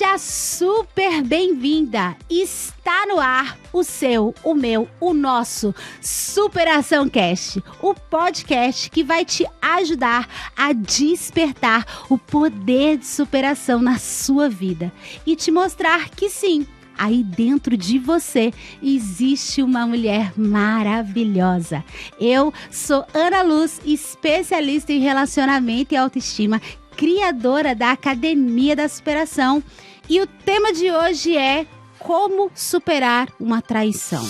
Seja super bem-vinda! Está no ar o seu, o meu, o nosso Superação Cast, o podcast que vai te ajudar a despertar o poder de superação na sua vida e te mostrar que sim, aí dentro de você existe uma mulher maravilhosa. Eu sou Ana Luz, especialista em relacionamento e autoestima, criadora da Academia da Superação. E o tema de hoje é como superar uma traição.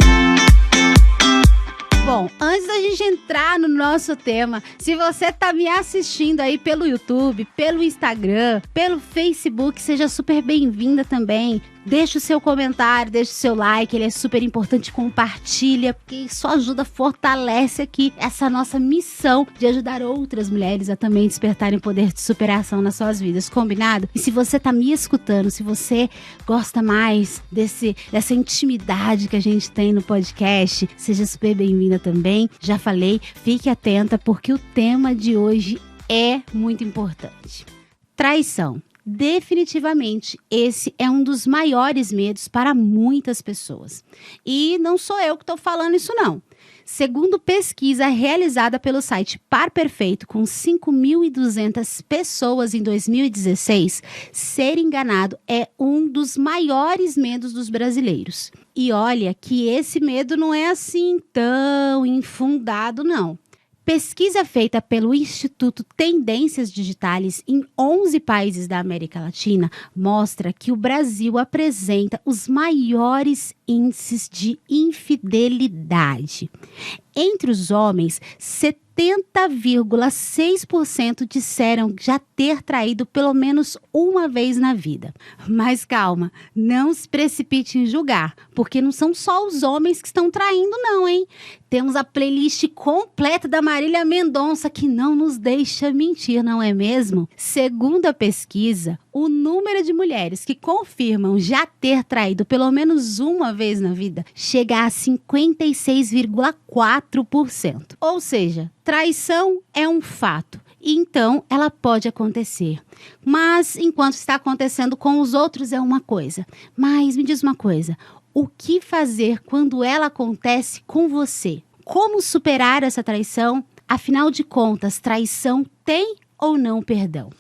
Bom, antes da gente entrar no nosso tema, se você está me assistindo aí pelo YouTube, pelo Instagram, pelo Facebook, seja super bem-vinda também. Deixa o seu comentário, deixa o seu like, ele é super importante, compartilha, porque isso ajuda, fortalece aqui essa nossa missão de ajudar outras mulheres a também despertarem o poder de superação nas suas vidas, combinado? E se você tá me escutando, se você gosta mais dessa intimidade que a gente tem no podcast, seja super bem-vinda também. Já falei, fique atenta, porque o tema de hoje é muito importante. Traição. Definitivamente, esse é um dos maiores medos para muitas pessoas. E não sou eu que estou falando isso, não. Segundo pesquisa realizada pelo site Par Perfeito, com 5.200 pessoas em 2016, ser enganado é um dos maiores medos dos brasileiros. E olha que esse medo não é assim tão infundado, não. Pesquisa feita pelo Instituto Tendências Digitais em 11 países da América Latina mostra que o Brasil apresenta os maiores índices de infidelidade. Entre os homens, 70,6% disseram já ter traído pelo menos uma vez na vida. Mas calma, não se precipite em julgar, porque não são só os homens que estão traindo não, hein? Temos a playlist completa da Marília Mendonça, que não nos deixa mentir, não é mesmo? Segundo a pesquisa, o número de mulheres que confirmam já ter traído pelo menos uma vez na vida chega a 56,4%. Ou seja, traição é um fato. Então, ela pode acontecer. Mas, enquanto está acontecendo com os outros, é uma coisa. Mas, me diz uma coisa. O que fazer quando ela acontece com você? Como superar essa traição? Afinal de contas, traição tem ou não perdão?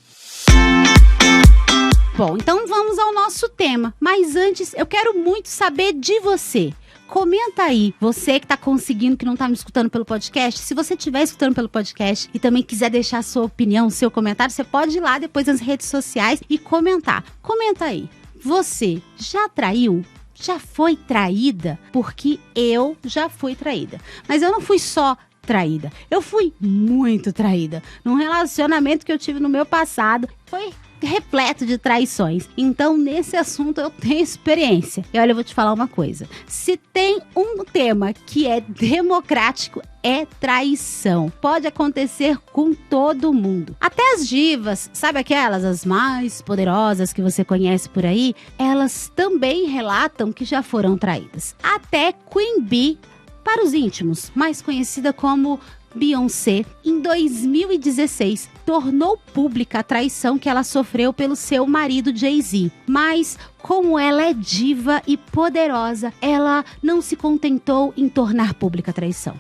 Bom, então vamos ao nosso tema. Mas antes, eu quero muito saber de você. Comenta aí, você que tá conseguindo, que não tá me escutando pelo podcast. Se você estiver escutando pelo podcast e também quiser deixar sua opinião, seu comentário, você pode ir lá depois nas redes sociais e comentar. Comenta aí, você já traiu? Já foi traída? Porque eu já fui traída. Mas eu não fui só traída, eu fui muito traída. Num relacionamento que eu tive no meu passado, foi repleto de traições. Então, nesse assunto eu tenho experiência. E olha, eu vou te falar uma coisa. Se tem um tema que é democrático, é traição. Pode acontecer com todo mundo. Até as divas, sabe aquelas, as mais poderosas que você conhece por aí? Elas também relatam que já foram traídas. Até Queen Bee, para os íntimos, mais conhecida como Beyoncé, em 2016, tornou pública a traição que ela sofreu pelo seu marido Jay-Z. Mas, como ela é diva e poderosa, ela não se contentou em tornar pública a traição.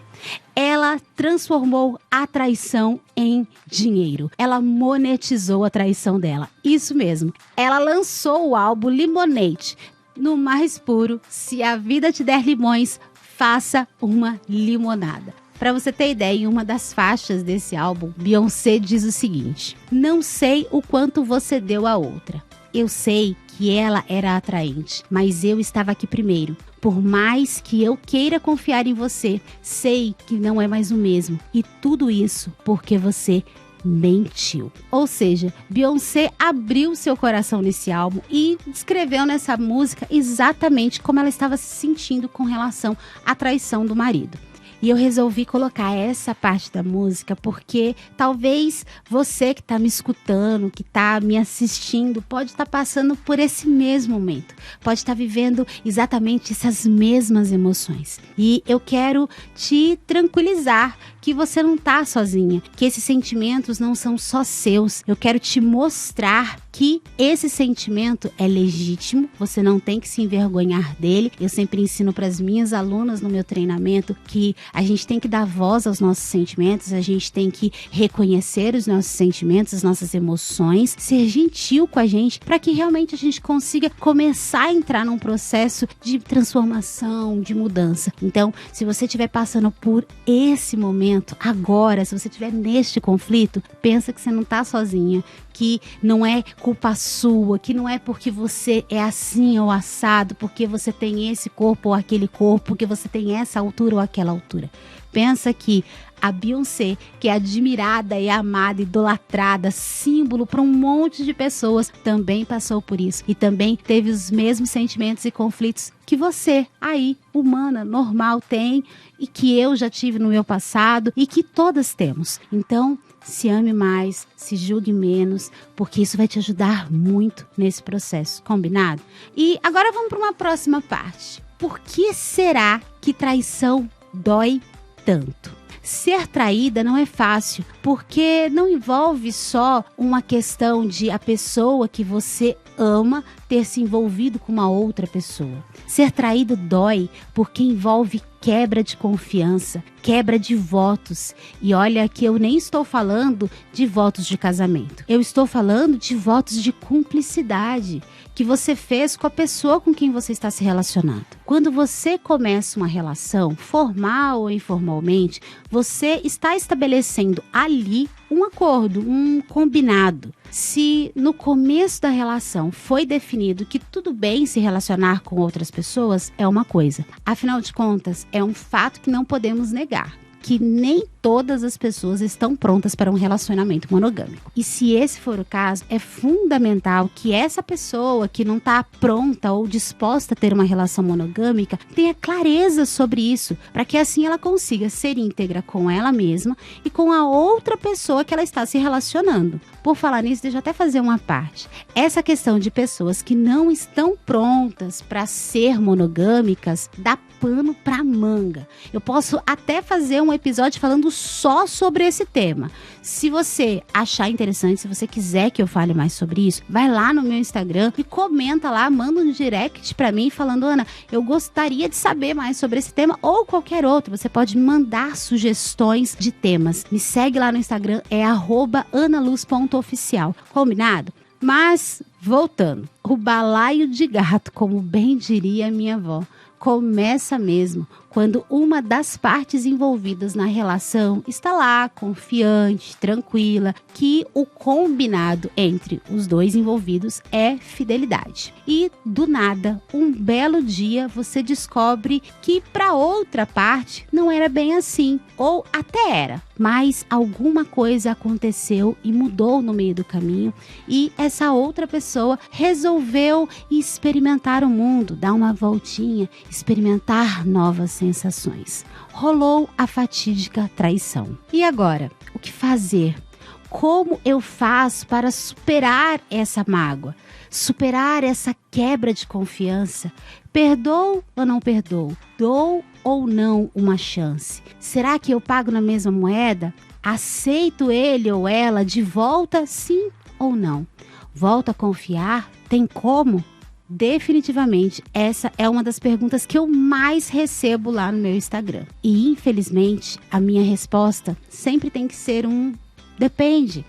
Ela transformou a traição em dinheiro. Ela monetizou a traição dela. Isso mesmo. Ela lançou o álbum Lemonade. No mais puro, se a vida te der limões, faça uma limonada. Para você ter ideia, em uma das faixas desse álbum, Beyoncé diz o seguinte: não sei o quanto você deu a outra. Eu sei que ela era atraente, mas eu estava aqui primeiro. Por mais que eu queira confiar em você, sei que não é mais o mesmo. E tudo isso porque você mentiu. Ou seja, Beyoncé abriu seu coração nesse álbum e descreveu nessa música exatamente como ela estava se sentindo com relação à traição do marido. E eu resolvi colocar essa parte da música porque talvez você que está me escutando, que está me assistindo, pode estar passando por esse mesmo momento. Pode estar vivendo exatamente essas mesmas emoções. E eu quero te tranquilizar que você não está sozinha, que esses sentimentos não são só seus. Eu quero te mostrar que esse sentimento é legítimo, você não tem que se envergonhar dele. Eu sempre ensino para as minhas alunas no meu treinamento que a gente tem que dar voz aos nossos sentimentos, a gente tem que reconhecer os nossos sentimentos, as nossas emoções, ser gentil com a gente para que realmente a gente consiga começar a entrar num processo de transformação, de mudança. Então, se você estiver passando por esse momento agora, se você estiver neste conflito, pensa que você não está sozinha, que não é culpa sua, que não é porque você é assim ou assado, porque você tem esse corpo ou aquele corpo, porque você tem essa altura ou aquela altura. Pensa que a Beyoncé, que é admirada e amada, idolatrada, símbolo para um monte de pessoas, também passou por isso e também teve os mesmos sentimentos e conflitos que você, aí, humana, normal, tem e que eu já tive no meu passado e que todas temos. Então, se ame mais, se julgue menos, porque isso vai te ajudar muito nesse processo, combinado? E agora vamos para uma próxima parte. Por que será que traição dói tanto? Ser traída não é fácil, porque não envolve só uma questão de a pessoa que você ama ter se envolvido com uma outra pessoa. Ser traído dói porque envolve quebra de confiança, quebra de votos. E olha que eu nem estou falando de votos de casamento. Eu estou falando de votos de cumplicidade que você fez com a pessoa com quem você está se relacionando. Quando você começa uma relação, formal ou informalmente, você está estabelecendo ali um acordo, um combinado. Se no começo da relação foi definido que tudo bem se relacionar com outras pessoas, é uma coisa. Afinal de contas, é um fato que não podemos negar, que nem todas as pessoas estão prontas para um relacionamento monogâmico. E se esse for o caso, é fundamental que essa pessoa que não está pronta ou disposta a ter uma relação monogâmica tenha clareza sobre isso, para que assim ela consiga ser íntegra com ela mesma e com a outra pessoa que ela está se relacionando. Por falar nisso, deixa eu até fazer uma parte. Essa questão de pessoas que não estão prontas para ser monogâmicas dá pano para manga. Eu posso até fazer um episódio falando só sobre esse tema. Se você achar interessante, se você quiser que eu fale mais sobre isso, vai lá no meu Instagram e comenta lá, manda um direct pra mim falando: Ana, eu gostaria de saber mais sobre esse tema ou qualquer outro. Você pode me mandar sugestões de temas. Me segue lá no Instagram, é @analuz.oficial. Combinado? Mas, voltando, o balaio de gato, como bem diria a minha avó, começa mesmo quando uma das partes envolvidas na relação está lá, confiante, tranquila, que o combinado entre os dois envolvidos é fidelidade. E, do nada, um belo dia, você descobre que para outra parte não era bem assim, ou até era, mas alguma coisa aconteceu e mudou no meio do caminho, e essa outra pessoa resolveu experimentar o mundo, dar uma voltinha, experimentar novas sensações. Rolou a fatídica traição. E agora, o que fazer? Como eu faço para superar essa mágoa? Superar essa quebra de confiança? Perdoo ou não perdoo? Dou ou não uma chance? Será que eu pago na mesma moeda? Aceito ele ou ela de volta, sim ou não? Volto a confiar? Tem como? Definitivamente, essa é uma das perguntas que eu mais recebo lá no meu Instagram. E, infelizmente, a minha resposta sempre tem que ser um depende.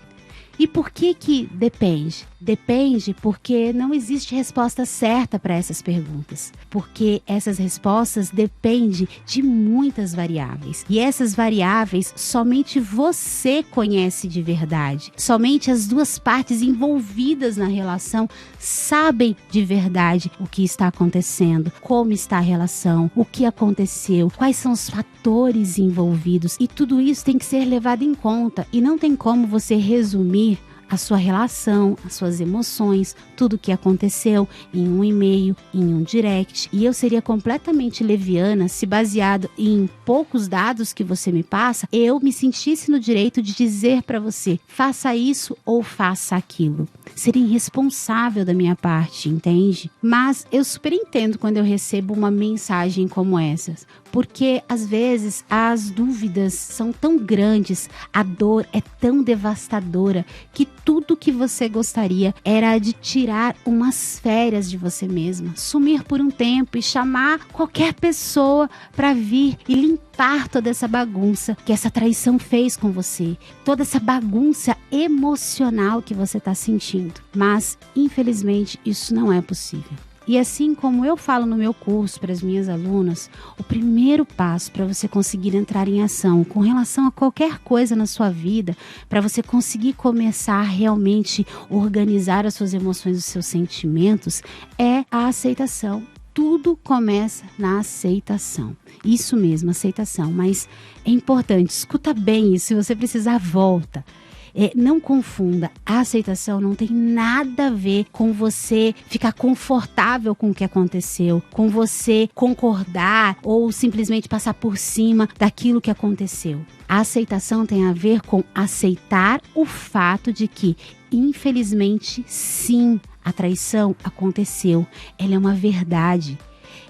E por que depende? Depende porque não existe resposta certa para essas perguntas. Porque essas respostas dependem de muitas variáveis. E essas variáveis somente você conhece de verdade. Somente as duas partes envolvidas na relação sabem de verdade o que está acontecendo, como está a relação, o que aconteceu, quais são os fatores envolvidos. E tudo isso tem que ser levado em conta. E não tem como você resumir a sua relação, as suas emoções, tudo o que aconteceu em um e-mail, em um direct. E eu seria completamente leviana se, baseado em poucos dados que você me passa, eu me sentisse no direito de dizer para você: faça isso ou faça aquilo. seria irresponsável da minha parte, entende? Mas eu super entendo quando eu recebo uma mensagem como essas, porque às vezes as dúvidas são tão grandes, a dor é tão devastadora, que tudo que você gostaria era de tirar umas férias de você mesma, sumir por um tempo e chamar qualquer pessoa para vir e limpar toda essa bagunça que essa traição fez com você, toda essa bagunça emocional que você está sentindo. Mas, infelizmente, isso não é possível. E assim como eu falo no meu curso para as minhas alunas, o primeiro passo para você conseguir entrar em ação com relação a qualquer coisa na sua vida, para você conseguir começar a realmente organizar as suas emoções, os seus sentimentos, é a aceitação. Tudo começa na aceitação. Isso mesmo, aceitação. Mas é importante, escuta bem isso, se você precisar, volta. Não confunda, a aceitação não tem nada a ver com você ficar confortável com o que aconteceu, com você concordar ou simplesmente passar por cima daquilo que aconteceu. A aceitação tem a ver com aceitar o fato de que, infelizmente, sim, a traição aconteceu. Ela é uma verdade.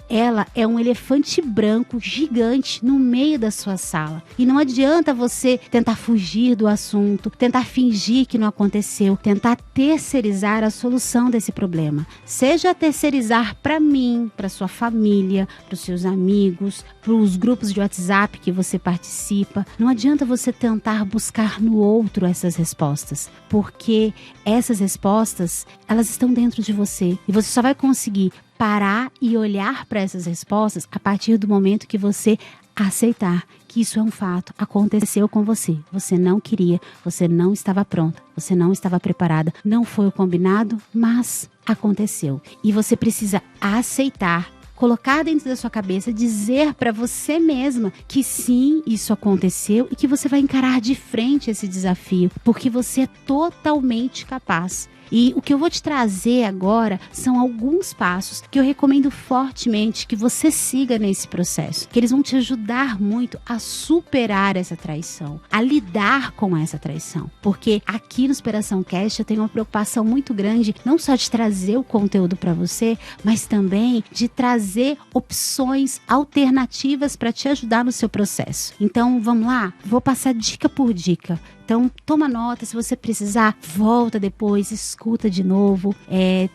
Ela é um elefante branco gigante no meio da sua sala. E não adianta você tentar fugir do assunto, tentar fingir que não aconteceu, tentar terceirizar a solução desse problema. Seja terceirizar para mim, para sua família, para os seus amigos, para os grupos de WhatsApp que você participa. Não adianta você tentar buscar no outro essas respostas, porque essas respostas, elas estão dentro de você. E você só vai conseguir parar e olhar para essas respostas a partir do momento que você aceitar que isso é um fato, aconteceu com você. Você não queria, você não estava pronta, você não estava preparada, não foi o combinado, mas aconteceu. E você precisa aceitar, colocar dentro da sua cabeça, dizer para você mesma que sim, isso aconteceu e que você vai encarar de frente esse desafio, porque você é totalmente capaz. E o que eu vou te trazer agora são alguns passos que eu recomendo fortemente que você siga nesse processo, que eles vão te ajudar muito a superar essa traição, a lidar com essa traição. Porque aqui no Superação Cast eu tenho uma preocupação muito grande, não só de trazer o conteúdo para você, mas também de trazer opções alternativas para te ajudar no seu processo. Então, vamos lá? Vou passar dica por dica. Então, toma nota, se você precisar, volta depois, escuta de novo.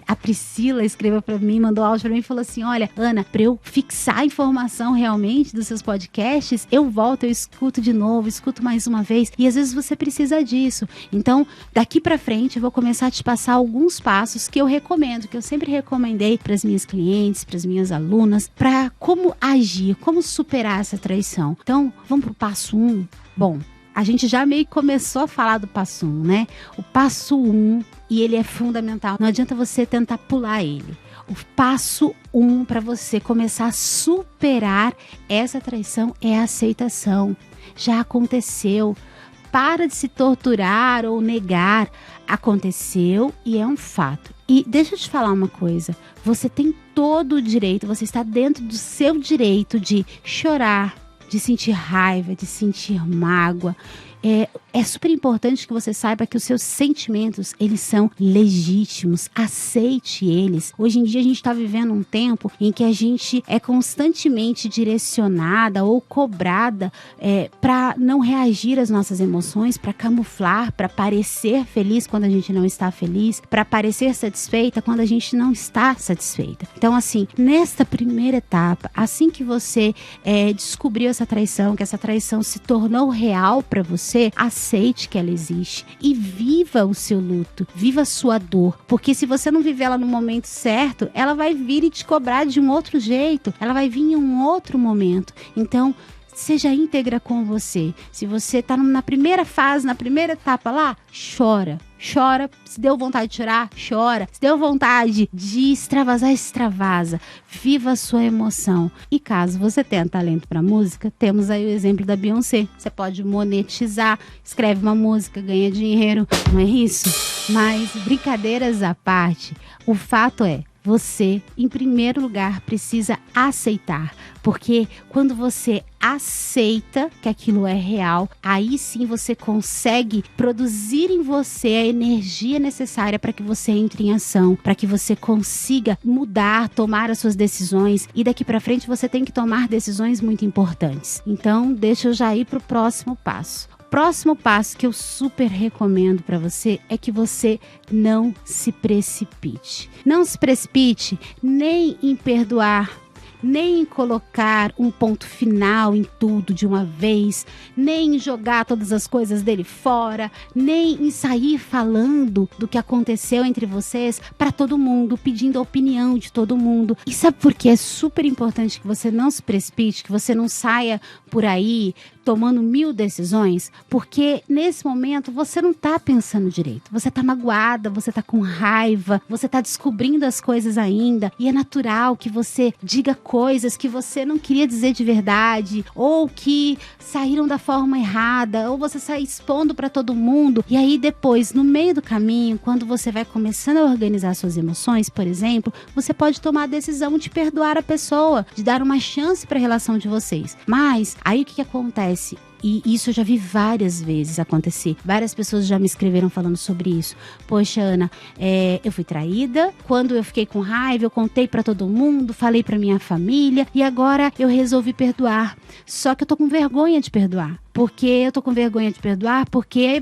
A Priscila escreveu para mim, mandou áudio para mim e falou assim, olha, Ana, para eu fixar a informação realmente dos seus podcasts, eu volto, eu escuto de novo, escuto mais uma vez. E às vezes você precisa disso. Então, daqui para frente, eu vou começar a te passar alguns passos que eu recomendo, que eu sempre recomendei para as minhas clientes, para as minhas alunas, para como agir, como superar essa traição. Então, vamos pro passo 1. Bom, a gente já meio que começou a falar do passo 1, né? O passo 1, e ele é fundamental. Não adianta você tentar pular ele. O passo 1 para você começar a superar essa traição é a aceitação. Já aconteceu. Para de se torturar ou negar. Aconteceu e é um fato. E deixa eu te falar uma coisa. Você tem todo o direito, você está dentro do seu direito de chorar, de sentir raiva, de sentir mágoa. É super importante que você saiba que os seus sentimentos, eles são legítimos. Aceite eles. Hoje em dia a gente está vivendo um tempo em que a gente é constantemente direcionada ou cobrada para não reagir às nossas emoções, para camuflar, para parecer feliz quando a gente não está feliz, para parecer satisfeita quando a gente não está satisfeita. Então, assim, nesta primeira etapa, assim que você descobriu essa traição, que essa traição se tornou real para você, aceite que ela existe e viva o seu luto, viva a sua dor, porque se você não viver ela no momento certo, ela vai vir e te cobrar de um outro jeito, ela vai vir em um outro momento. Então, seja íntegra com você. Se você está na primeira fase, na primeira etapa lá, chora. Chora, se deu vontade de chorar, chora. Se deu vontade de extravasar, extravasa. Viva a sua emoção. E caso você tenha talento para música, temos aí o exemplo da Beyoncé. Você pode monetizar, escreve uma música, ganha dinheiro, não é isso? Mas brincadeiras à parte, o fato é, você, em primeiro lugar, precisa aceitar. Porque quando você aceita que aquilo é real, aí sim você consegue produzir em você a energia necessária para que você entre em ação, para que você consiga mudar, tomar as suas decisões, e daqui para frente você tem que tomar decisões muito importantes. Então, deixa eu já ir para o próximo passo. O próximo passo que eu super recomendo para você é que você não se precipite. Não se precipite nem em perdoar, nem em colocar um ponto final em tudo de uma vez, nem em jogar todas as coisas dele fora, nem em sair falando do que aconteceu entre vocês para todo mundo, pedindo a opinião de todo mundo. E sabe por que é super importante que você não se precipite, que você não saia por aí tomando 1000 decisões? Porque nesse momento você não tá pensando direito, você tá magoada, você tá com raiva, você tá descobrindo as coisas ainda, e é natural que você diga coisas que você não queria dizer de verdade, ou que saíram da forma errada, ou você sai expondo para todo mundo, e aí depois, no meio do caminho, quando você vai começando a organizar suas emoções, por exemplo, você pode tomar a decisão de perdoar a pessoa, de dar uma chance para a relação de vocês. Mas aí o que acontece? E isso eu já vi várias vezes acontecer. Várias pessoas já me escreveram falando sobre isso. Poxa, Ana, eu fui traída. Quando eu fiquei com raiva, eu contei pra todo mundo, falei pra minha família, e agora eu resolvi perdoar. Só que eu tô com vergonha de perdoar. Porque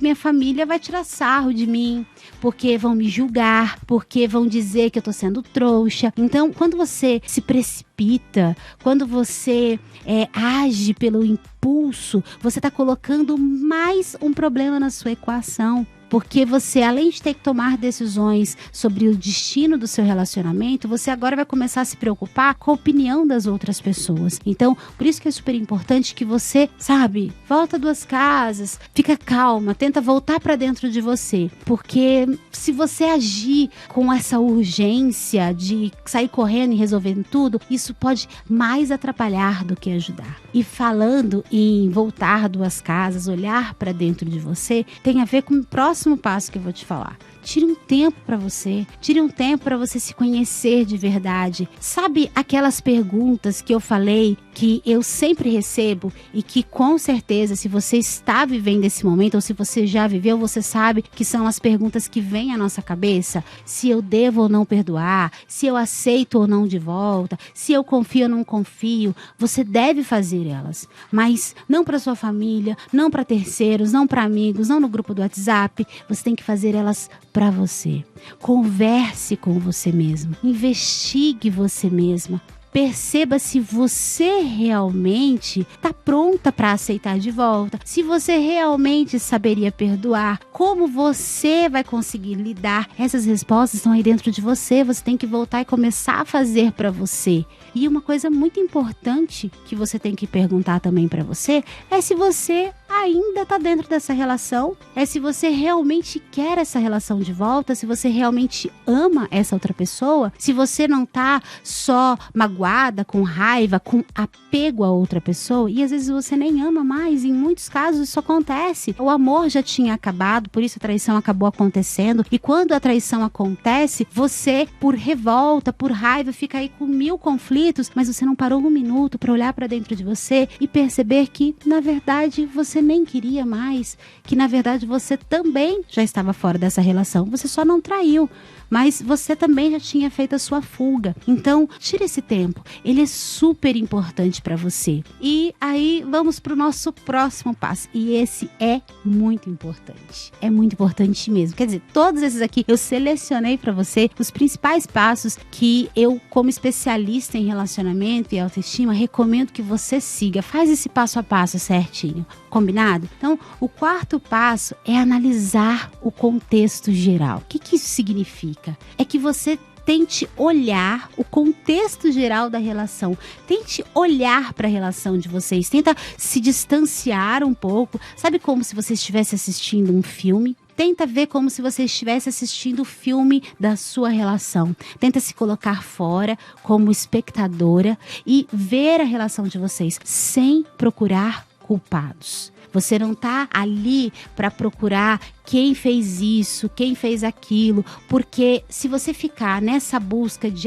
minha família vai tirar sarro de mim, porque vão me julgar, porque vão dizer que eu tô sendo trouxa. Então, quando você se precipita, quando você age pelo impulso, você tá colocando mais um problema na sua equação. Porque você, além de ter que tomar decisões sobre o destino do seu relacionamento, você agora vai começar a se preocupar com a opinião das outras pessoas. Então, por isso que é super importante que você, volta 2 casas, fica calma, tenta voltar para dentro de você. Porque se você agir com essa urgência de sair correndo e resolvendo tudo, isso pode mais atrapalhar do que ajudar. E falando em voltar 2 casas, olhar para dentro de você, tem a ver com o próximo passo que eu vou te falar. Tire um tempo para você. Tire um tempo para você se conhecer de verdade. Sabe aquelas perguntas que eu falei que eu sempre recebo e que com certeza, se você está vivendo esse momento ou se você já viveu, você sabe que são as perguntas que vêm à nossa cabeça? Se eu devo ou não perdoar, se eu aceito ou não de volta, se eu confio ou não confio. Você deve fazer elas, mas não para sua família, não para terceiros, não para amigos, não no grupo do WhatsApp. Você tem que fazer elas para você. Converse com você mesmo. Investigue você mesma. Perceba se você realmente está pronta para aceitar de volta, se você realmente saberia perdoar, como você vai conseguir lidar. Essas respostas estão aí dentro de você, você tem que voltar e começar a fazer para você. E uma coisa muito importante que você tem que perguntar também para você é se você ainda está dentro dessa relação, é se você realmente quer essa relação de volta, se você realmente ama essa outra pessoa, se você não está só magoada, com raiva, com apego a outra pessoa, e às vezes você nem ama mais, em muitos casos isso acontece. O amor já tinha acabado, por isso a traição acabou acontecendo, e quando a traição acontece, você, por revolta, por raiva, fica aí com 1000 conflitos, mas você não parou um minuto para olhar para dentro de você e perceber que, na verdade, você nem queria mais, que na verdade você também já estava fora dessa relação, você só não traiu, mas você também já tinha feito a sua fuga. Então, tire esse tempo, ele é super importante para você. E aí, vamos para o nosso próximo passo, e esse é muito importante mesmo. Quer dizer, todos esses aqui eu selecionei para você os principais passos que eu, como especialista em relacionamento e autoestima, recomendo que você siga. Faz esse passo a passo certinho, combinado? Então, o 4º passo é analisar o contexto geral. O que isso significa? É que você tente olhar o contexto geral da relação. Tente olhar para a relação de vocês. Tenta se distanciar um pouco. Sabe como se você estivesse assistindo um filme? Tenta ver como se você estivesse assistindo o filme da sua relação. Tenta se colocar fora como espectadora e ver a relação de vocês sem procurar culpados. Você não está ali para procurar quem fez isso, quem fez aquilo, porque se você ficar nessa busca de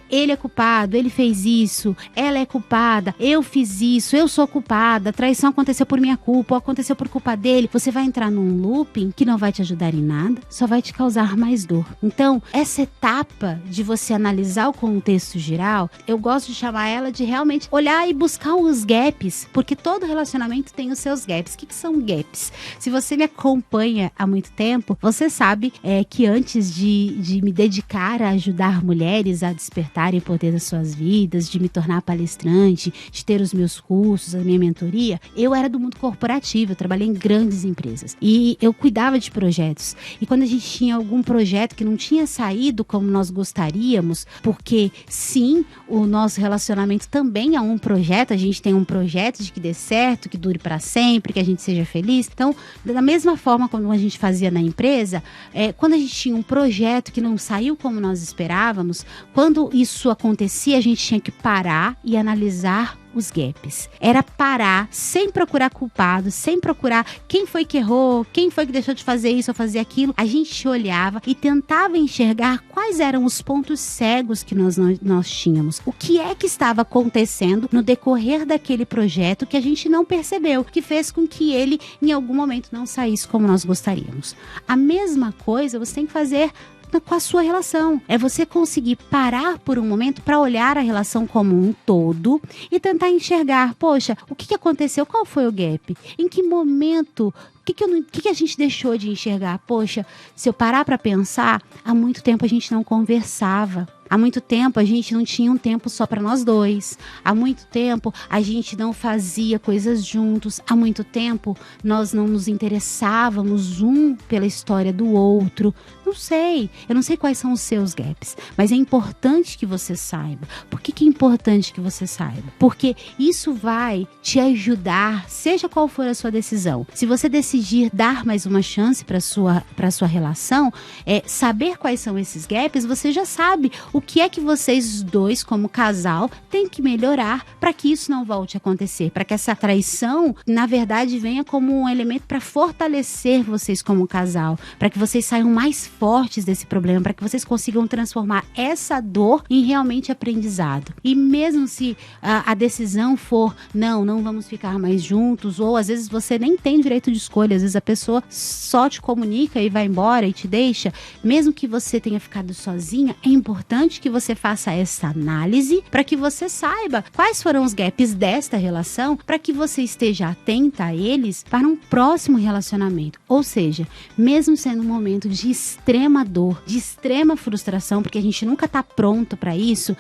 ele é culpado, ele fez isso, ela é culpada, eu fiz isso, eu sou culpada, a traição aconteceu por minha culpa, ou aconteceu por culpa dele, você vai entrar num looping que não vai te ajudar em nada, só vai te causar mais dor. Então, essa etapa de você analisar o contexto geral, eu gosto de chamar ela de realmente olhar e buscar os gaps, porque todo relacionamento tem os seus gaps. O que são gaps? Se você me acompanha há muito tempo, você sabe que antes de me dedicar a ajudar mulheres a despertarem o poder das suas vidas, de me tornar palestrante, de ter os meus cursos, a minha mentoria, eu era do mundo corporativo, eu trabalhei em grandes empresas e eu cuidava de projetos. E quando a gente tinha algum projeto que não tinha saído como nós gostaríamos, porque sim, o nosso relacionamento também é um projeto, a gente tem um projeto de que dê certo, que dure para sempre, que a gente seja feliz. Então, da mesma forma como a gente fazia na empresa, quando a gente tinha um projeto que não saiu como nós esperávamos, quando isso acontecia, a gente tinha que parar e analisar os gaps. Era parar, sem procurar culpado, sem procurar quem foi que errou, quem foi que deixou de fazer isso ou fazer aquilo. A gente olhava e tentava enxergar quais eram os pontos cegos que nós tínhamos. O que é que estava acontecendo no decorrer daquele projeto que a gente não percebeu, que fez com que ele, em algum momento, não saísse como nós gostaríamos. A mesma coisa você tem que fazer com a sua relação. É você conseguir parar por um momento para olhar a relação como um todo e tentar enxergar, poxa, o que aconteceu? Qual foi o gap? Em que momento? O que a gente deixou de enxergar? Poxa, se eu parar para pensar, há muito tempo a gente não conversava. Há muito tempo a gente não tinha um tempo só para nós dois. Há muito tempo a gente não fazia coisas juntos. Há muito tempo nós não nos interessávamos um pela história do outro. Não sei. Eu não sei quais são os seus gaps. Mas é importante que você saiba. Por que é importante que você saiba? Porque isso vai te ajudar, seja qual for a sua decisão. Se você decidir dar mais uma chance para sua relação, saber quais são esses gaps, você já sabe o que é que vocês dois, como casal, têm que melhorar para que isso não volte a acontecer, para que essa traição, na verdade, venha como um elemento para fortalecer vocês como casal, para que vocês saiam mais fortes desse problema, para que vocês consigam transformar essa dor em realmente aprendizado. E mesmo se a decisão for, não vamos ficar mais juntos, ou às vezes você nem tem direito de escolha, às vezes a pessoa só te comunica e vai embora e te deixa, mesmo que você tenha ficado sozinha, é importante que você faça essa análise para que você saiba quais foram os gaps desta relação, para que você esteja atenta a eles para um próximo relacionamento. Ou seja, mesmo sendo um momento de extrema dor, de extrema frustração, porque a gente nunca está pronto para isso,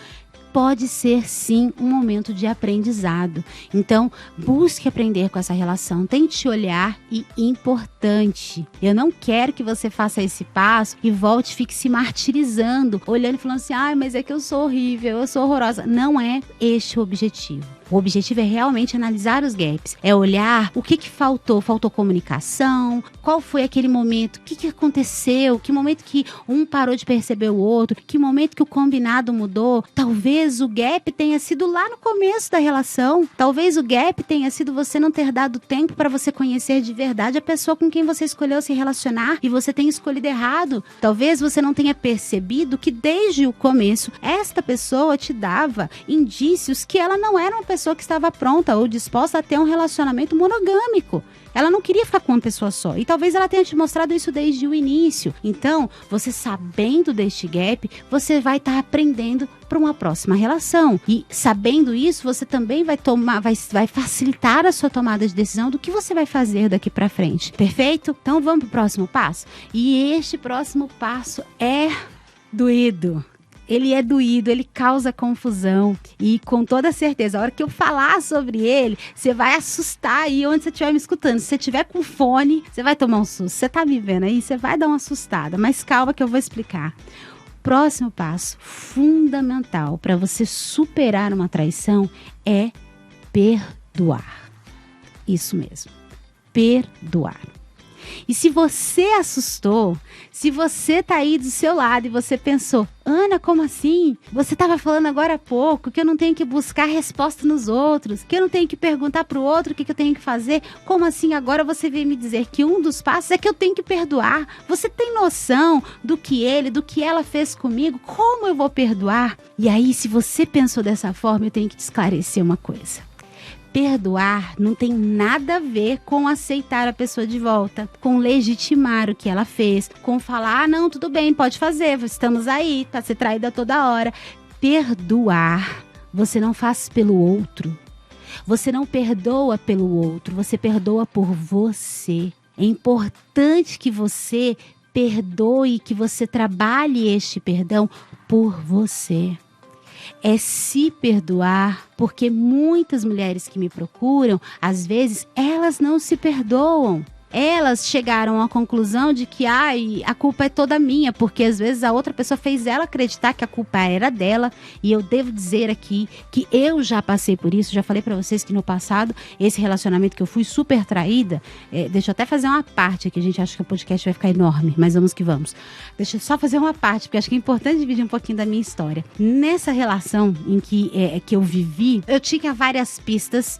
pode ser sim um momento de aprendizado. Então, busque aprender com essa relação, tente olhar e importante. Eu não quero que você faça esse passo e volte e fique se martirizando, olhando e falando assim, mas é que eu sou horrível, eu sou horrorosa. Não é este o objetivo. O objetivo é realmente analisar os gaps. É olhar o que faltou. Faltou comunicação? Qual foi aquele momento? O que aconteceu? Que momento que um parou de perceber o outro? Que momento que o combinado mudou? Talvez o gap tenha sido lá no começo da relação. Talvez o gap tenha sido você não ter dado tempo para você conhecer de verdade a pessoa com quem você escolheu se relacionar e você tenha escolhido errado. Talvez você não tenha percebido que desde o começo esta pessoa te dava indícios que ela não era uma pessoa que estava pronta ou disposta a ter um relacionamento monogâmico. Ela não queria ficar com uma pessoa só. E talvez ela tenha te mostrado isso desde o início. Então, você sabendo deste gap, você vai estar aprendendo para uma próxima relação. E sabendo isso, você também vai facilitar a sua tomada de decisão do que você vai fazer daqui para frente. Perfeito? Então, vamos para o próximo passo? E este próximo passo é doído. Ele é doído, ele causa confusão e com toda certeza, a hora que eu falar sobre ele, você vai assustar aí onde você estiver me escutando. Se você tiver com fone, você vai tomar um susto. Você tá me vendo aí, você vai dar uma assustada, mas calma que eu vou explicar. Próximo passo fundamental para você superar uma traição é perdoar. Isso mesmo, perdoar. E se você assustou, se você tá aí do seu lado e você pensou, Ana, como assim? Você estava falando agora há pouco que eu não tenho que buscar resposta nos outros, que eu não tenho que perguntar pro outro o que eu tenho que fazer. Como assim agora você veio me dizer que um dos passos é que eu tenho que perdoar? Você tem noção do que ela fez comigo? Como eu vou perdoar? E aí, se você pensou dessa forma, eu tenho que te esclarecer uma coisa. Perdoar não tem nada a ver com aceitar a pessoa de volta, com legitimar o que ela fez, com falar, não, tudo bem, pode fazer, estamos aí, tá ser traída toda hora. Perdoar, você não faz pelo outro. Você não perdoa pelo outro, você perdoa por você. É importante que você perdoe, que você trabalhe este perdão por você. É se perdoar, porque muitas mulheres que me procuram, às vezes, elas não se perdoam. Elas chegaram à conclusão de que a culpa é toda minha, porque às vezes a outra pessoa fez ela acreditar que a culpa era dela. E eu devo dizer aqui que eu já passei por isso, já falei pra vocês que no passado, esse relacionamento que eu fui super traída, deixa eu até fazer uma parte aqui, gente, acho que o podcast vai ficar enorme, mas vamos que vamos. Deixa eu só fazer uma parte, porque acho que é importante dividir um pouquinho da minha história. Nessa relação em que eu vivi, eu tinha várias pistas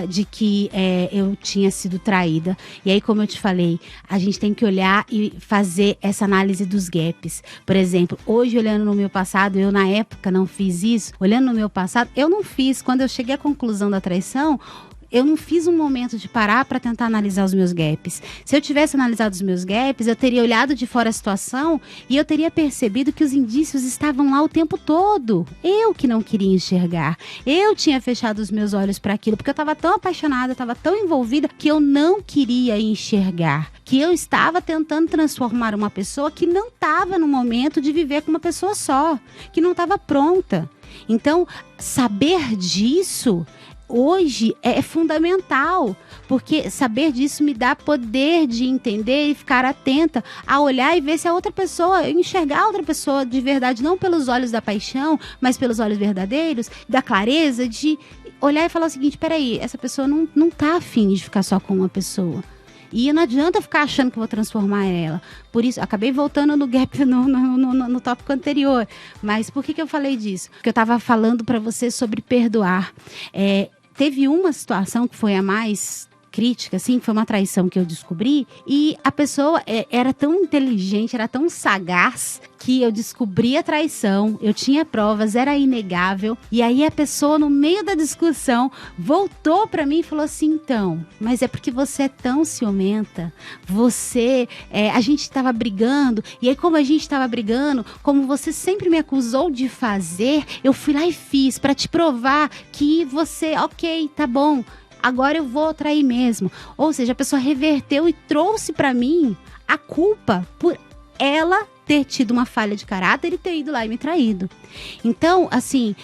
de que eu tinha sido traída. E aí, como eu te falei, a gente tem que olhar e fazer essa análise dos gaps. Por exemplo, hoje olhando no meu passado, eu na época não fiz isso. Olhando no meu passado, eu não fiz. Quando eu cheguei à conclusão da traição, eu não fiz um momento de parar para tentar analisar os meus gaps. Se eu tivesse analisado os meus gaps, eu teria olhado de fora a situação e eu teria percebido que os indícios estavam lá o tempo todo. Eu que não queria enxergar. Eu tinha fechado os meus olhos para aquilo, porque eu estava tão apaixonada, estava tão envolvida, que eu não queria enxergar. Que eu estava tentando transformar uma pessoa que não estava no momento de viver com uma pessoa só, que não estava pronta. Então, saber disso hoje é fundamental, porque saber disso me dá poder de entender e ficar atenta a olhar e ver se a outra pessoa, enxergar a outra pessoa de verdade, não pelos olhos da paixão, mas pelos olhos verdadeiros, da clareza, de olhar e falar o seguinte, peraí, essa pessoa não tá afim de ficar só com uma pessoa. E não adianta ficar achando que vou transformar ela. Por isso, acabei voltando no gap no tópico anterior. Mas por que eu falei disso? Porque eu estava falando para você sobre perdoar. Teve uma situação que foi a mais crítica, assim, foi uma traição que eu descobri, e a pessoa era tão inteligente, era tão sagaz, que eu descobri a traição, eu tinha provas, era inegável, e aí a pessoa, no meio da discussão, voltou pra mim e falou assim, então, mas é porque você é tão ciumenta, a gente tava brigando, e aí como a gente tava brigando, como você sempre me acusou de fazer, eu fui lá e fiz, pra te provar que você, ok, tá bom, agora eu vou trair mesmo. Ou seja, a pessoa reverteu e trouxe pra mim a culpa por ela ter tido uma falha de caráter e ter ido lá e me traído. Então, assim,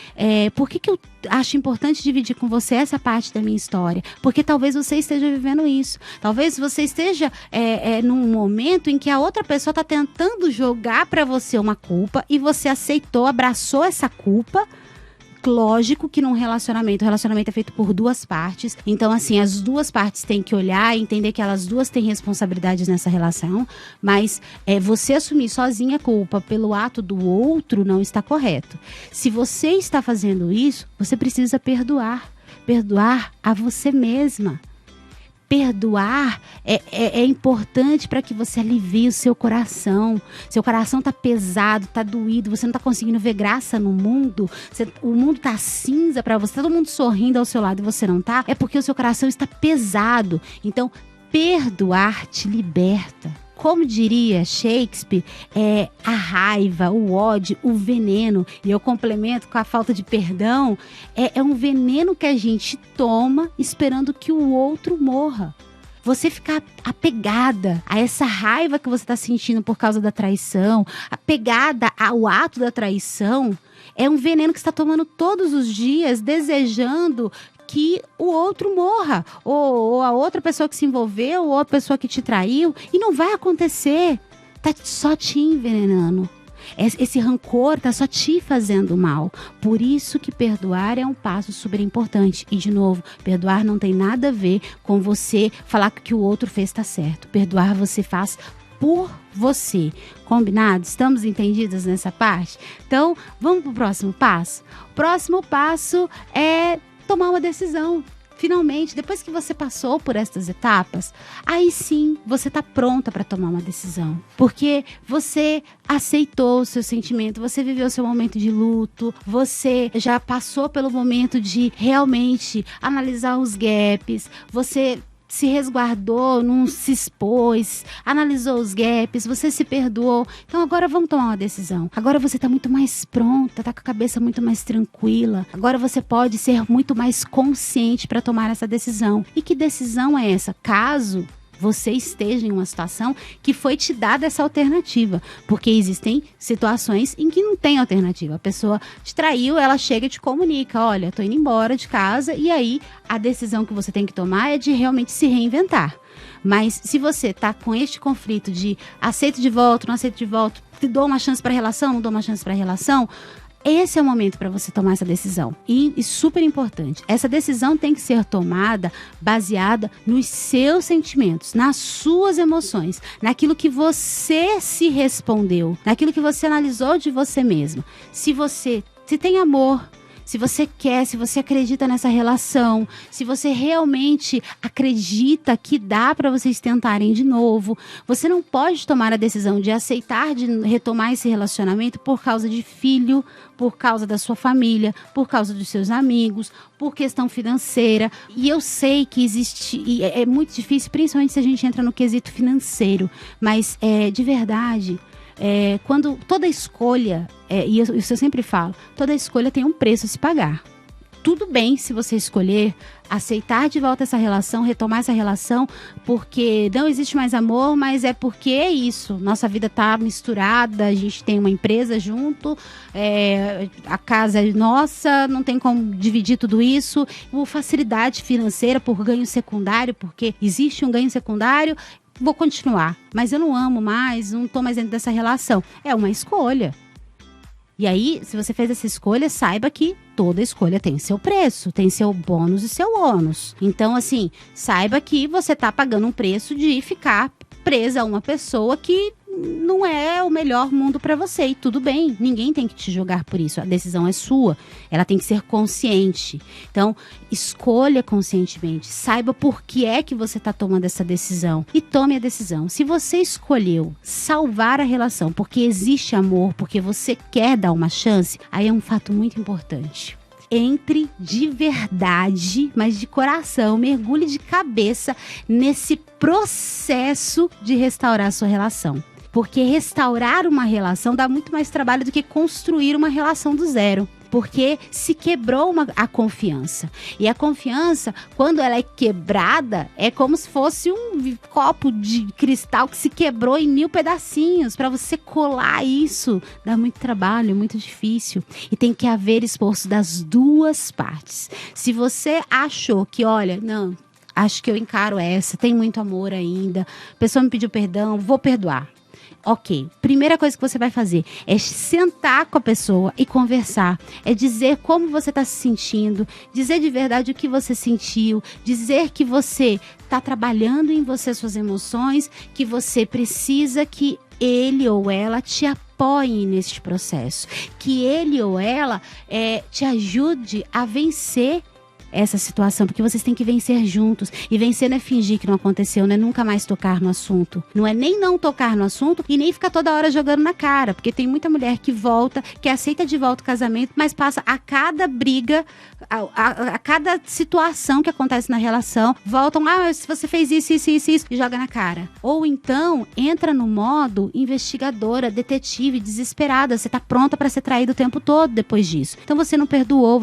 por que eu acho importante dividir com você essa parte da minha história? Porque talvez você esteja vivendo isso. Talvez você esteja num momento em que a outra pessoa está tentando jogar pra você uma culpa e você aceitou, abraçou essa culpa. Lógico que num relacionamento, o relacionamento é feito por duas partes. Então, assim, as duas partes têm que olhar e entender que elas duas têm responsabilidades nessa relação. Mas você assumir sozinha a culpa pelo ato do outro não está correto. Se você está fazendo isso, você precisa perdoar. Perdoar a você mesma. Perdoar é importante para que você alivie o seu coração. Seu coração tá pesado, tá doído, você não tá conseguindo ver graça no mundo. O mundo tá cinza para você, todo mundo sorrindo ao seu lado e você não tá. É porque o seu coração está pesado. Então, perdoar te liberta. Como diria Shakespeare, a raiva, o ódio, o veneno, e eu complemento com a falta de perdão, é um veneno que a gente toma esperando que o outro morra. Você ficar apegada a essa raiva que você está sentindo por causa da traição, apegada ao ato da traição, é um veneno que você está tomando todos os dias, desejando que o outro morra, ou a outra pessoa que se envolveu, ou a pessoa que te traiu, e não vai acontecer, tá só te envenenando. Esse rancor tá só te fazendo mal. Por isso que perdoar é um passo super importante. E de novo, perdoar não tem nada a ver com você falar que o que o outro fez tá certo. Perdoar você faz por você. Combinado? Estamos entendidas nessa parte? Então, vamos pro próximo passo? O próximo passo é tomar uma decisão. Finalmente, depois que você passou por estas etapas, aí sim você está pronta para tomar uma decisão. Porque você aceitou o seu sentimento, você viveu o seu momento de luto, você já passou pelo momento de realmente analisar os gaps, você se resguardou, não se expôs, analisou os gaps, você se perdoou. Então agora vamos tomar uma decisão. Agora você está muito mais pronta, está com a cabeça muito mais tranquila. Agora você pode ser muito mais consciente para tomar essa decisão. E que decisão é essa? Caso você esteja em uma situação que foi te dada essa alternativa. Porque existem situações em que não tem alternativa. A pessoa te traiu, ela chega e te comunica, olha, tô indo embora de casa, e aí a decisão que você tem que tomar é de realmente se reinventar. Mas se você tá com este conflito de aceito de volta, não aceito de volta, dou uma chance para relação, não dou uma chance para relação, esse é o momento para você tomar essa decisão. E super importante, essa decisão tem que ser tomada baseada nos seus sentimentos, nas suas emoções, naquilo que você se respondeu, naquilo que você analisou de você mesma. Se tem amor, se você quer, se você acredita nessa relação, se você realmente acredita que dá para vocês tentarem de novo, você não pode tomar a decisão de aceitar, de retomar esse relacionamento por causa de filho, por causa da sua família, por causa dos seus amigos, por questão financeira. E eu sei que existe, e é muito difícil, principalmente se a gente entra no quesito financeiro, mas de verdade, quando toda escolha, isso eu sempre falo, toda escolha tem um preço a se pagar. Tudo bem se você escolher aceitar de volta essa relação, retomar essa relação, porque não existe mais amor, mas é porque é isso. Nossa vida tá misturada, a gente tem uma empresa junto, a casa é nossa, não tem como dividir tudo isso. Ou facilidade financeira por ganho secundário, porque existe um ganho secundário, vou continuar, mas eu não amo mais, não tô mais dentro dessa relação. É uma escolha. E aí, se você fez essa escolha, saiba que toda escolha tem seu preço, tem seu bônus e seu ônus. Então, assim, saiba que você tá pagando um preço de ficar presa a uma pessoa que não é o melhor mundo para você. E tudo bem, ninguém tem que te julgar por isso. A decisão é sua, ela tem que ser consciente. Então, escolha conscientemente, saiba por que é que você está tomando essa decisão e tome a decisão. Se você escolheu salvar a relação porque existe amor, porque você quer dar uma chance, aí é um fato muito importante. Entre de verdade, mas de coração, mergulhe de cabeça nesse processo de restaurar a sua relação. Porque restaurar uma relação dá muito mais trabalho do que construir uma relação do zero. Porque se quebrou a confiança. E a confiança, quando ela é quebrada, é como se fosse um copo de cristal que se quebrou em 1000 pedacinhos. Para você colar isso, dá muito trabalho, é muito difícil. E tem que haver esforço das duas partes. Se você achou que, olha, não, acho que eu encaro essa, tem muito amor ainda, a pessoa me pediu perdão, vou perdoar. Ok, primeira coisa que você vai fazer é sentar com a pessoa e conversar. É dizer como você está se sentindo, dizer de verdade o que você sentiu, dizer que você está trabalhando em você suas emoções, que você precisa que ele ou ela te apoie neste processo, que ele ou ela te ajude a vencer essa situação, porque vocês têm que vencer juntos. E vencer não é fingir que não aconteceu, não é nunca mais tocar no assunto. Não é nem não tocar no assunto e nem ficar toda hora jogando na cara, porque tem muita mulher que volta, que aceita de volta o casamento, mas passa a cada briga, a cada situação que acontece na relação, voltam, se você fez isso, e joga na cara. Ou então, entra no modo investigadora, detetive, desesperada. Você tá pronta pra ser traída o tempo todo depois disso. Então você não perdoou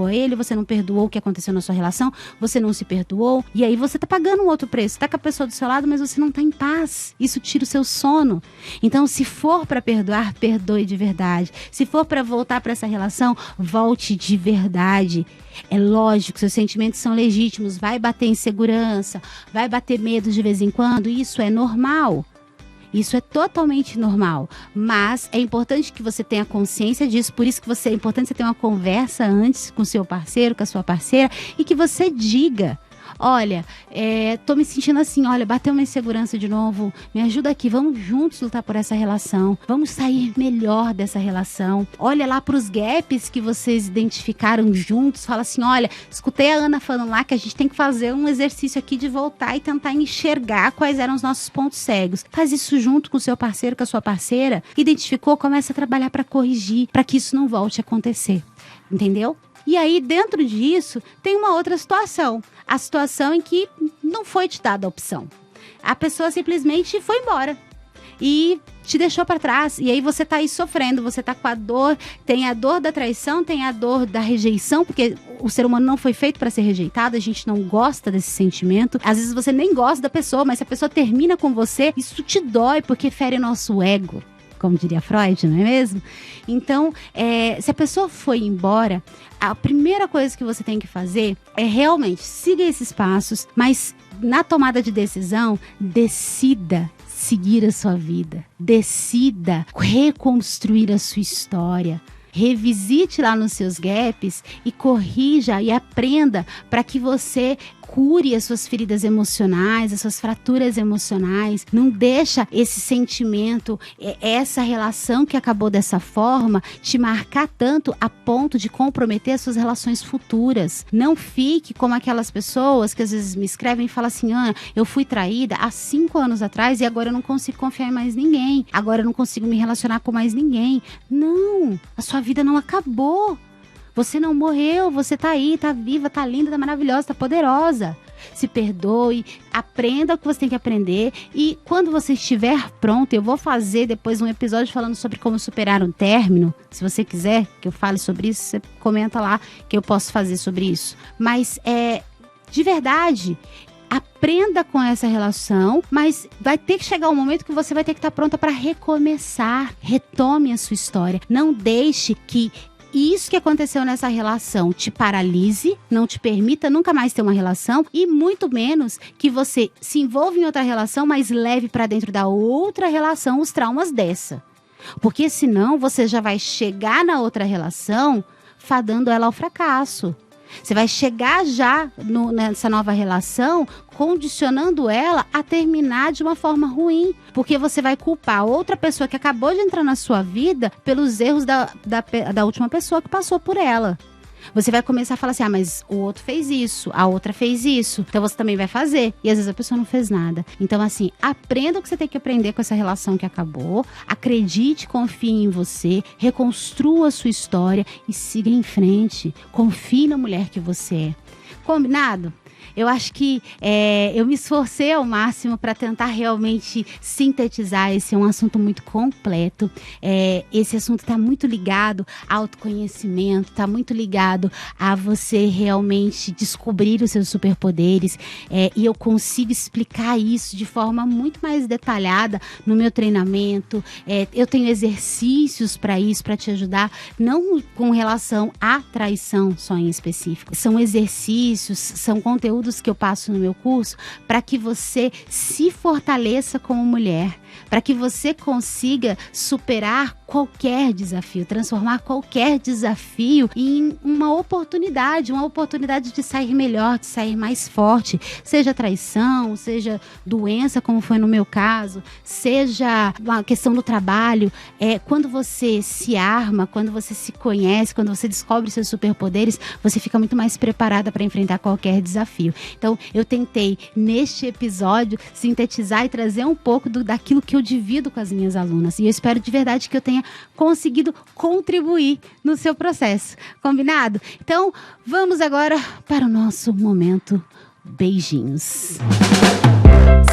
ele, você não perdoou o que aconteceu na sua relação, você não se perdoou, e aí você tá pagando um outro preço, tá com a pessoa do seu lado, mas você não tá em paz, isso tira o seu sono. Então, se for pra perdoar, perdoe de verdade. Se for pra voltar pra essa relação, volte de verdade. É lógico, seus sentimentos são legítimos, vai bater insegurança, vai bater medo de vez em quando, isso é normal. Isso é totalmente normal, mas é importante que você tenha consciência disso, por isso que é importante você ter uma conversa antes com o seu parceiro, com a sua parceira, e que você diga: olha, tô me sentindo assim, olha, bateu uma insegurança de novo, me ajuda aqui, vamos juntos lutar por essa relação, vamos sair melhor dessa relação. Olha lá pros gaps que vocês identificaram juntos, fala assim: olha, escutei a Ana falando lá que a gente tem que fazer um exercício aqui de voltar e tentar enxergar quais eram os nossos pontos cegos. Faz isso junto com o seu parceiro, com a sua parceira, identificou, começa a trabalhar para corrigir, para que isso não volte a acontecer, entendeu? E aí, dentro disso, tem uma outra situação. A situação em que não foi te dada a opção. A pessoa simplesmente foi embora e te deixou para trás. E aí você tá aí sofrendo, você tá com a dor. Tem a dor da traição, tem a dor da rejeição, porque o ser humano não foi feito para ser rejeitado. A gente não gosta desse sentimento. Às vezes você nem gosta da pessoa, mas se a pessoa termina com você, isso te dói, porque fere nosso ego, como diria Freud, não é mesmo? Então, se a pessoa foi embora, a primeira coisa que você tem que fazer é realmente siga esses passos, mas na tomada de decisão, decida seguir a sua vida, decida reconstruir a sua história. Revisite lá nos seus gaps e corrija e aprenda para que você cure as suas feridas emocionais, as suas fraturas emocionais. Não deixa esse sentimento, essa relação que acabou dessa forma, te marcar tanto a ponto de comprometer as suas relações futuras. Não fique como aquelas pessoas que às vezes me escrevem e falam assim: Ana, eu fui traída há 5 anos atrás e agora eu não consigo confiar em mais ninguém. Agora eu não consigo me relacionar com mais ninguém. Não, a sua vida não acabou. Você não morreu, você tá aí, tá viva, tá linda, tá maravilhosa, tá poderosa. Se perdoe, aprenda o que você tem que aprender e quando você estiver pronto, eu vou fazer depois um episódio falando sobre como superar um término. Se você quiser que eu fale sobre isso, você comenta lá que eu posso fazer sobre isso. Mas de verdade, aprenda com essa relação, mas vai ter que chegar um momento que você vai ter que estar pronta para recomeçar. Retome a sua história. Não deixe que isso que aconteceu nessa relação te paralise, não te permita nunca mais ter uma relação e muito menos que você se envolva em outra relação, mas leve para dentro da outra relação os traumas dessa. Porque senão você já vai chegar na outra relação fadando ela ao fracasso. Você vai chegar já nessa nova relação condicionando ela a terminar de uma forma ruim. Porque você vai culpar outra pessoa que acabou de entrar na sua vida pelos erros da última pessoa que passou por ela. Você vai começar a falar assim: mas o outro fez isso, a outra fez isso, então você também vai fazer. E às vezes a pessoa não fez nada. Então assim, aprenda o que você tem que aprender com essa relação que acabou. Acredite, confie em você, reconstrua a sua história e siga em frente. Confie na mulher que você é. Combinado? Eu acho que eu me esforcei ao máximo para tentar realmente sintetizar. Esse é um assunto muito completo. Esse assunto está muito ligado ao autoconhecimento, está muito ligado a você realmente descobrir os seus superpoderes. E eu consigo explicar isso de forma muito mais detalhada no meu treinamento. Eu tenho exercícios para isso, para te ajudar, não com relação à traição só em específico. São exercícios, são conteúdos que eu passo no meu curso para que você se fortaleça como mulher, para que você consiga superar qualquer desafio, transformar qualquer desafio em uma oportunidade de sair melhor, de sair mais forte, seja traição, seja doença, como foi no meu caso, seja uma questão do trabalho. Quando você se arma, quando você se conhece, quando você descobre seus superpoderes, você fica muito mais preparada para enfrentar qualquer desafio. Então, eu tentei, neste episódio, sintetizar e trazer um pouco daquilo que eu divido com as minhas alunas. E eu espero de verdade que eu tenha conseguido contribuir no seu processo. Combinado? Então, vamos agora para o nosso momento beijinhos.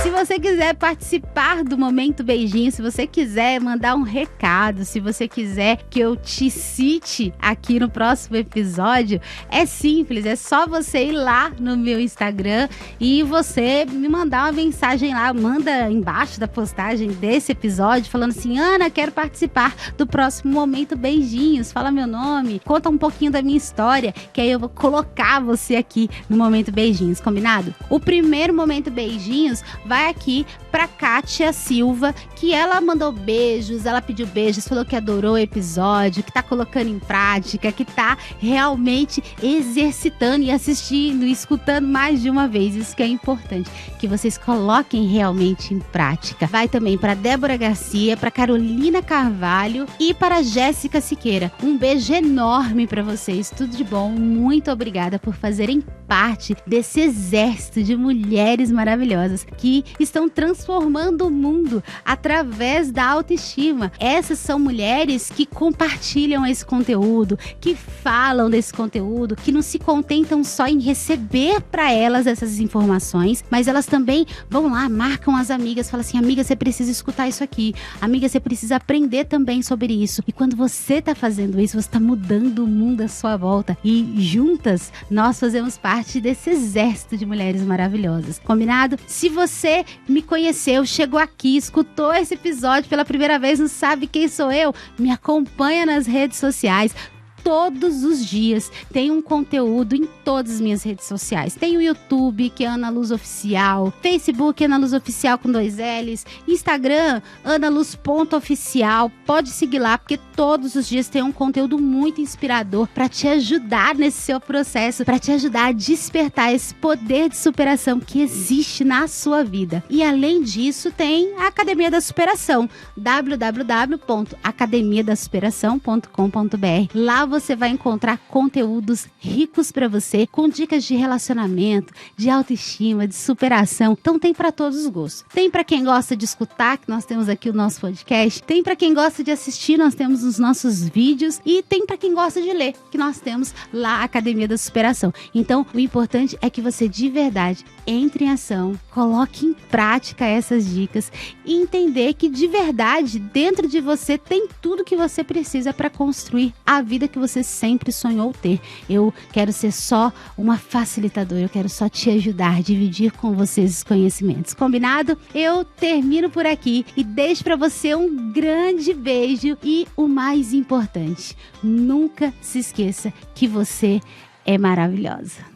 Se você quiser participar do Momento Beijinho, se você quiser mandar um recado, se você quiser que eu te cite aqui no próximo episódio, é simples, é só você ir lá no meu Instagram e você me mandar uma mensagem lá, manda embaixo da postagem desse episódio, falando assim: Ana, quero participar do próximo Momento Beijinhos, fala meu nome, conta um pouquinho da minha história, que aí eu vou colocar você aqui no Momento Beijinhos, combinado? O primeiro Momento Beijinhos vai aqui pra Kátia Silva, que ela mandou beijos, ela pediu beijos, falou que adorou o episódio, que tá colocando em prática, que tá realmente exercitando e assistindo, e escutando mais de uma vez. Isso que é importante, que vocês coloquem realmente em prática. Vai também para Débora Garcia, para Carolina Carvalho e para Jéssica Siqueira. Um beijo enorme para vocês, tudo de bom, muito obrigada por fazerem parte desse exército de mulheres maravilhosas que estão transformando o mundo através da autoestima. Essas são mulheres que compartilham esse conteúdo, que falam desse conteúdo, que não se contentam só em receber para elas essas informações, mas elas também vão lá, marcam as amigas, falam assim: amiga, você precisa escutar isso aqui, amiga, você precisa aprender também sobre isso. E quando você tá fazendo isso, você tá mudando o mundo à sua volta, e juntas nós fazemos parte desse exército de mulheres maravilhosas. Combinado? Se você me conheceu, chegou aqui, escutou esse episódio pela primeira vez, não sabe quem sou eu, me acompanha nas redes sociais. Todos os dias tem um conteúdo em todas as minhas redes sociais. Tem o YouTube, que é Ana Luz Oficial, Facebook, Ana Luz Oficial com 2 L's, Instagram, analuz.oficial. Pode seguir lá, porque todos os dias tem um conteúdo muito inspirador para te ajudar nesse seu processo, para te ajudar a despertar esse poder de superação que existe na sua vida. E além disso, tem a Academia da Superação, www.academiadasuperação.com.br. Lá você vai encontrar conteúdos ricos para você, com dicas de relacionamento, de autoestima, de superação. Então tem para todos os gostos. Tem para quem gosta de escutar, que nós temos aqui o nosso podcast. Tem para quem gosta de assistir, nós temos os nossos vídeos. E tem para quem gosta de ler, que nós temos lá a Academia da Superação. Então o importante é que você de verdade entre em ação, coloque em prática essas dicas e entender que de verdade dentro de você tem tudo que você precisa para construir a vida que você sempre sonhou ter. Eu quero ser só uma facilitadora, eu quero só te ajudar, dividir com vocês os conhecimentos. Combinado? Eu termino por aqui e deixo para você um grande beijo e o mais importante, nunca se esqueça que você é maravilhosa.